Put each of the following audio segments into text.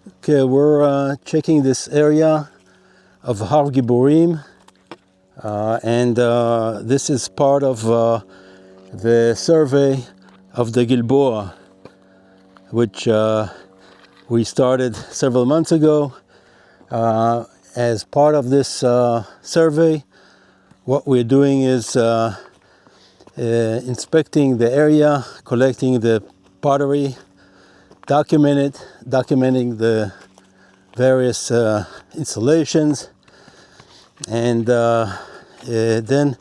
Okay, we're checking this area of Har Giborim, and this is part of the survey of the Gilboa, which we started several months ago. As part of this survey, what we're doing is inspecting the area, collecting the pottery, documenting the various installations, and then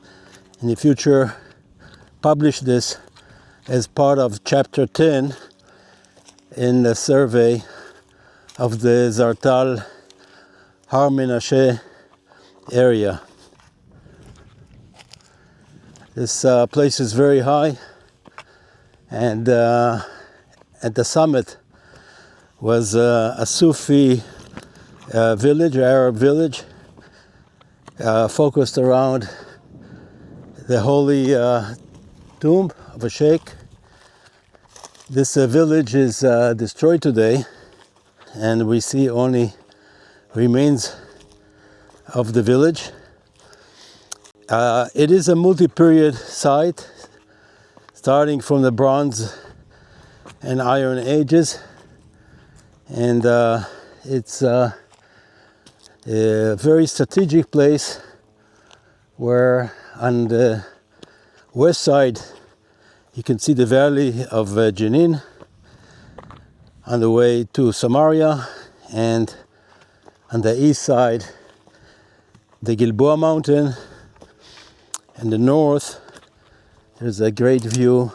in the future publish this as part of chapter 10 in the survey of the Zartal Har Manasseh area. This place is very high, and at the summit was a Sufi village, Arab village, focused around the holy tomb of a sheikh. This village is destroyed today, and we see only remains of the village. It is a multi-period site, starting from the Bronze and Iron Ages, and it's a very strategic place where on the west side you can see the valley of Jenin on the way to Samaria, and on the east side the Gilboa mountain, and the north there's a great view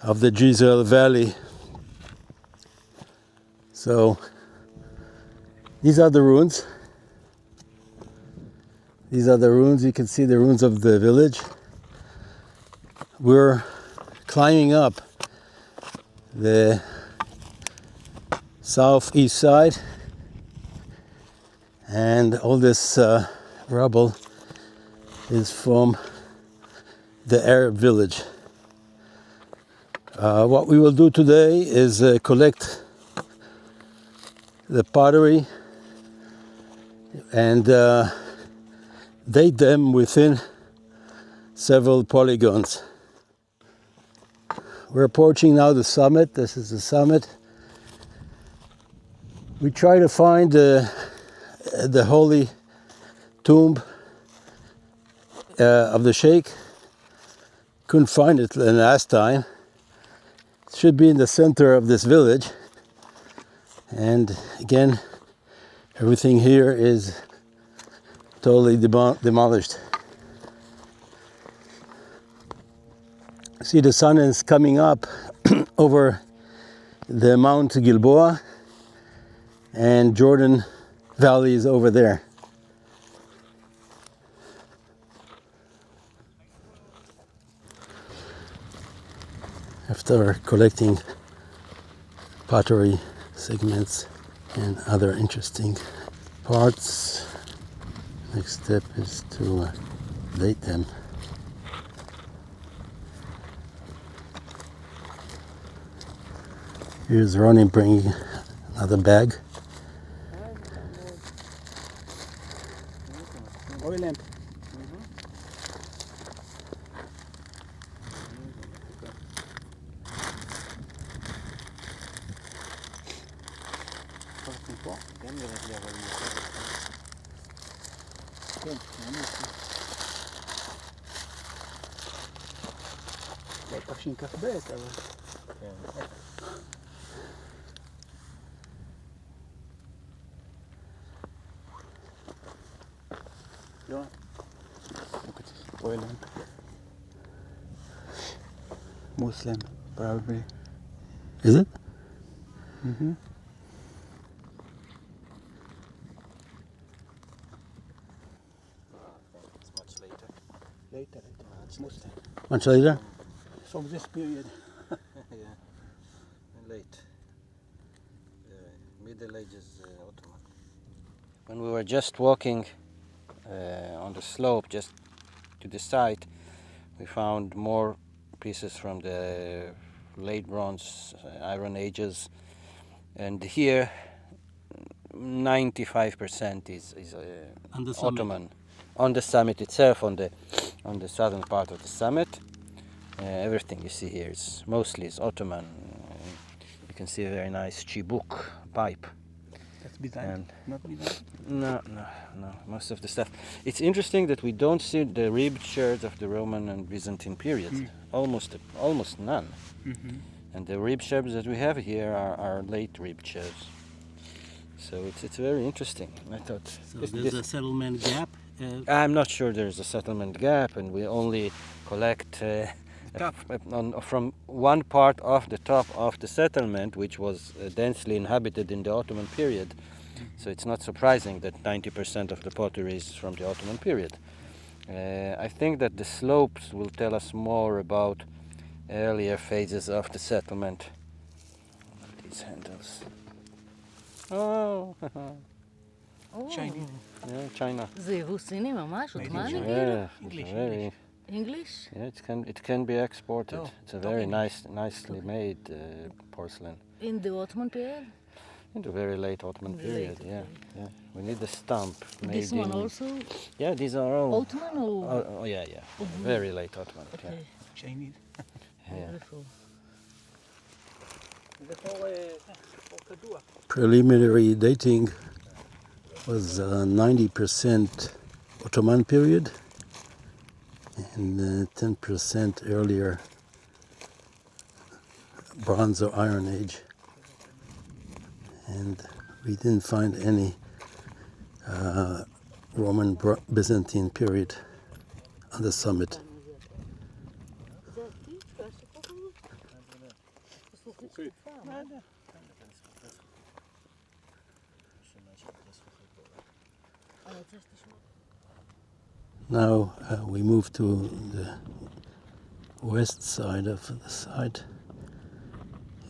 of the Jezreel Valley. So these are the ruins. These are the ruins. You can see the ruins of the village. We're climbing up the southeast side, and all this rubble is from the Arab village. What we will do today is collect the pottery and date them within several polygons. We're approaching now the summit. This is the summit. We try to find the holy tomb of the sheikh. Couldn't find it the last time. It should be in the center of this village. And again, everything here is totally demolished. See, the sun is coming up over the Mount Gilboa, and Jordan Valley is over there. After collecting pottery segments and other interesting parts, next step is to date them. Here's Ronnie bringing another bag. Oil lamp. Oil lamp. Muslim, probably. Is it? Mm-hmm. It's much later. Later. Muslim. Much later? From this period. Yeah. Late. Middle Ages, Ottoman. When we were just walking on the slope just to the site, we found more pieces from the late Bronze, Iron Ages, and here 95% is On the summit. Ottoman. On the summit itself, on the southern part of the summit, everything you see here is mostly Ottoman. You can see a very nice chibuk pipe. That's Byzantine, not Byzantine? No. Most of the stuff. It's interesting that we don't see the ribbed shards of the Roman and Byzantine periods. Almost none. Mm-hmm. And the rib shards that we have here are late rib shards. So it's very interesting. I thought. So there's a settlement gap. I'm not sure there's a settlement gap, and we only collect from one part of the top of the settlement, which was densely inhabited in the Ottoman period. So it's not surprising that 90% of the pottery is from the Ottoman period. I think that the slopes will tell us more about earlier phases of the settlement. These handles. Oh, Chinese. yeah, China. זה יבוסיני ממש, עות'מאני כאילו? Yeah, it's very. English? Yeah, it can be exported. Oh, It's a very nicely made porcelain. In the Ottoman period? In the very late Ottoman period, Late, yeah. We need the stamp made This one in. also Yeah, these are all. Ottoman or? Oh, yeah. Very late Ottoman. Okay, Chinese. Yeah. beautiful. Preliminary dating was 90% Ottoman period and 10% earlier Bronze or Iron Age. And we didn't find any Roman Byzantine period on the summit. Now we move to the west side of the site.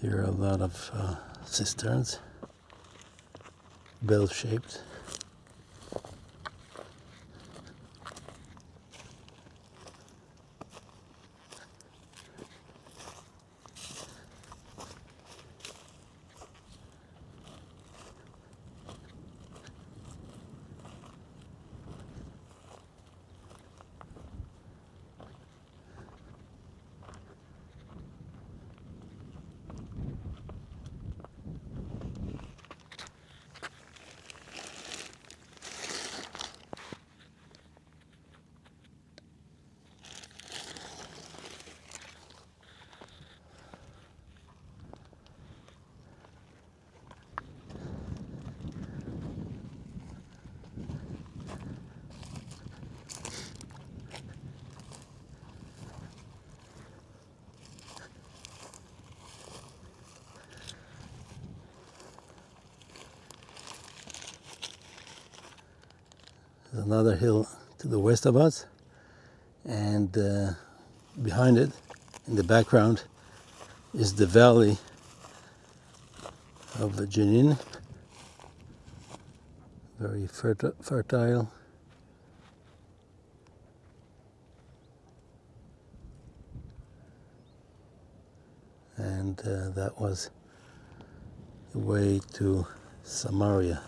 Here are a lot of cisterns, bell-shaped. There's another hill to the west of us, and behind it, in the background, is the valley of Jenin, very fertile. And that was the way to Samaria.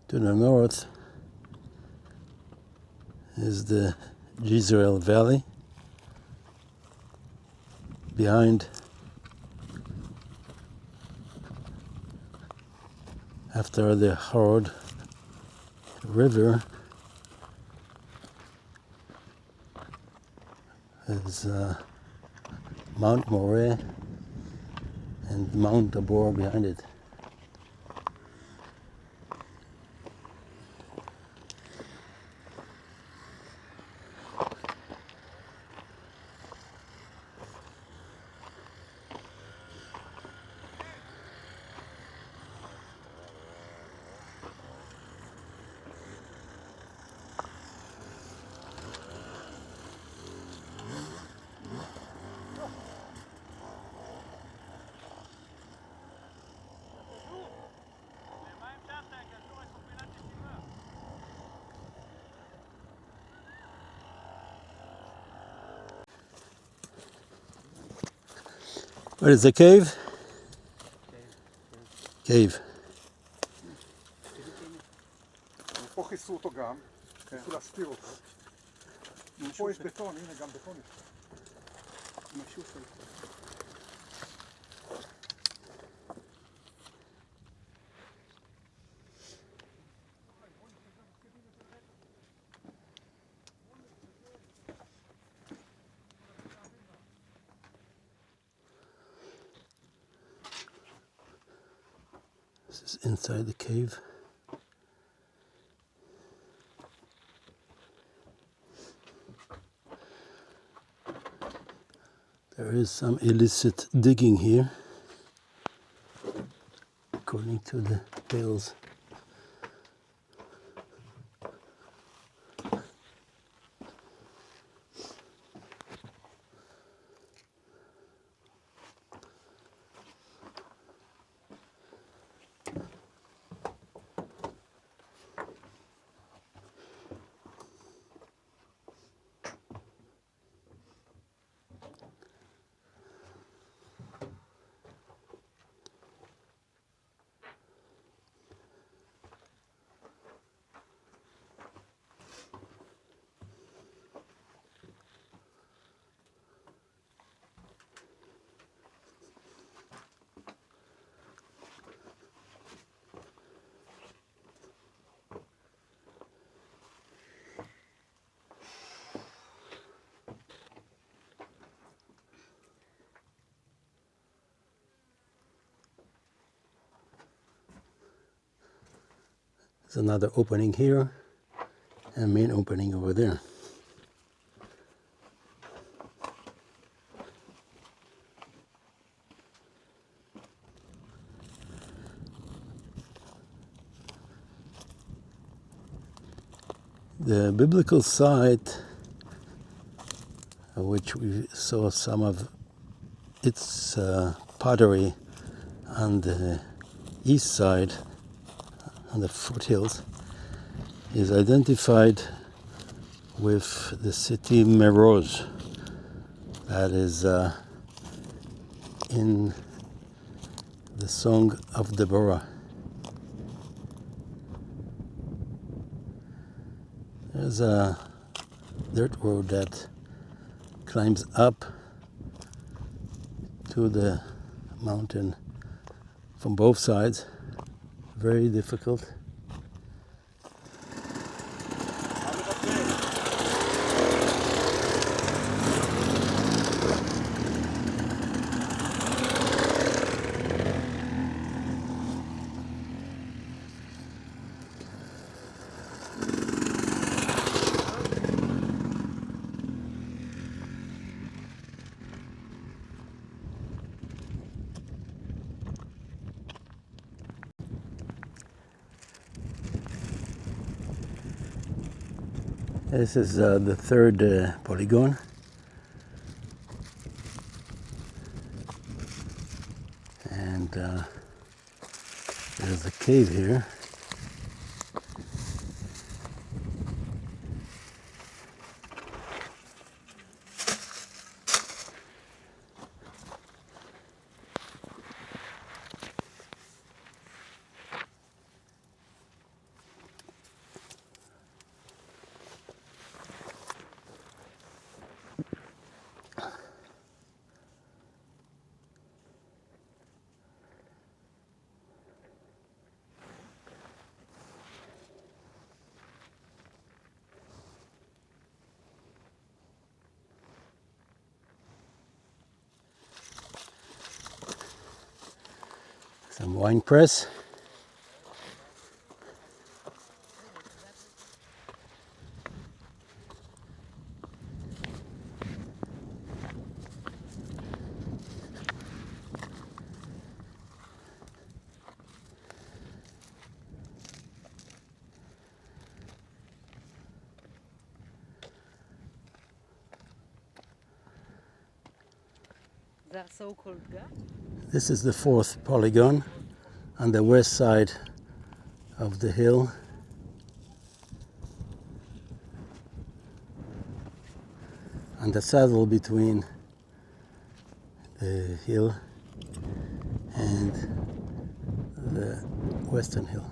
To the north is the Jezreel Valley. Behind, after the Har River, is Mount Moreh and Mount Tabor behind it. Where is the cave? Cave. פה חיסו אותו גם, חיסו להסתיר אותו. פה יש בטון, הנה גם בטון יש. This is inside the cave. There is some illicit digging here, according to the tales. There's another opening here, and main opening over there. The biblical site, which we saw some of its pottery on the east side, on the foothills, is identified with the city Meroz, that is in the Song of Deborah. There's a dirt road that climbs up to the mountain from both sides. Very difficult. This is the third polygon. And there's a cave here. Some wine press. That so-called gap? This is the fourth polygon on the west side of the hill. And the saddle between the hill and the western hill.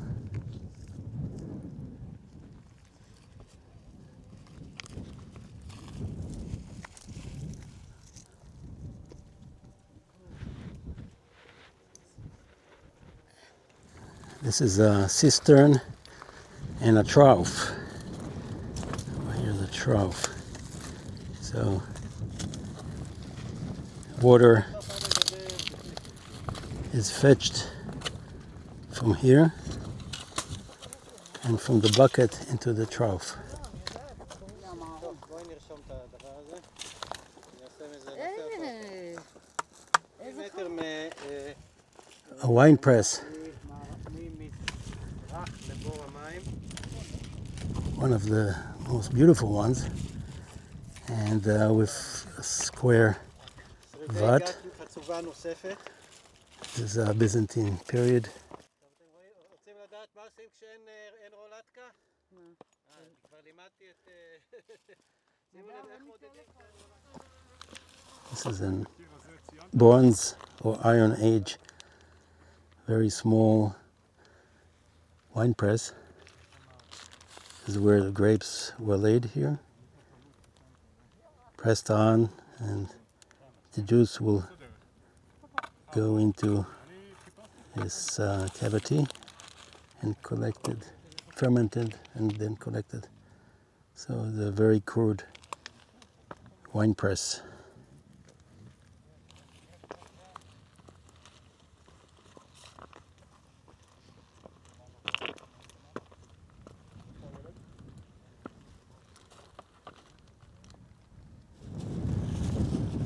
This is a cistern and a trough. Here's a trough. So water is fetched from here and from the bucket into the trough. A wine press. One of the most beautiful ones, and with a square vat. This is a Byzantine period. This is an Bronze or Iron Age, very small wine press. This is where the grapes were laid here, pressed on, and the juice will go into this cavity and collected, fermented, and then collected. So the very crude wine press.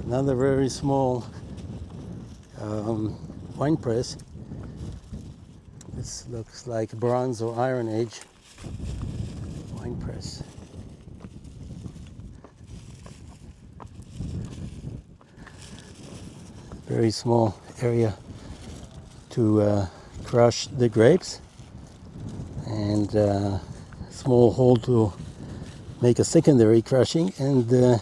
Another very small wine press. This looks like Bronze or Iron Age wine press. Very small area to crush the grapes, and small hole to make a secondary crushing, and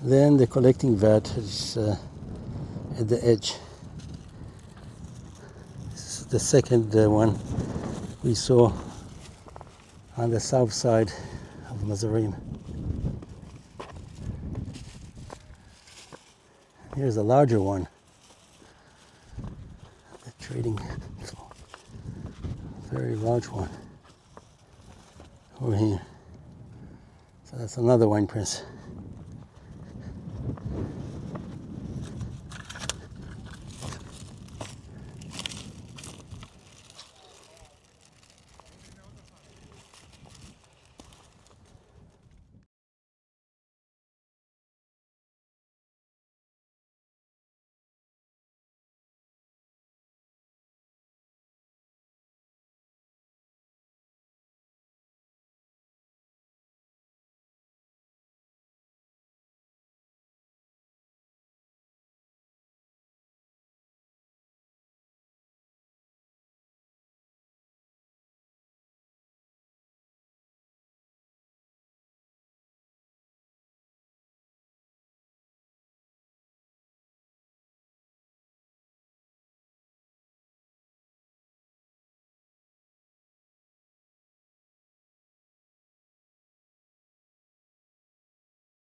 then the collecting vat is at the edge. This is the second one we saw on the south side of Mazarim. Here's a larger one. The trading floor. Very large one over here. So that's another wine press.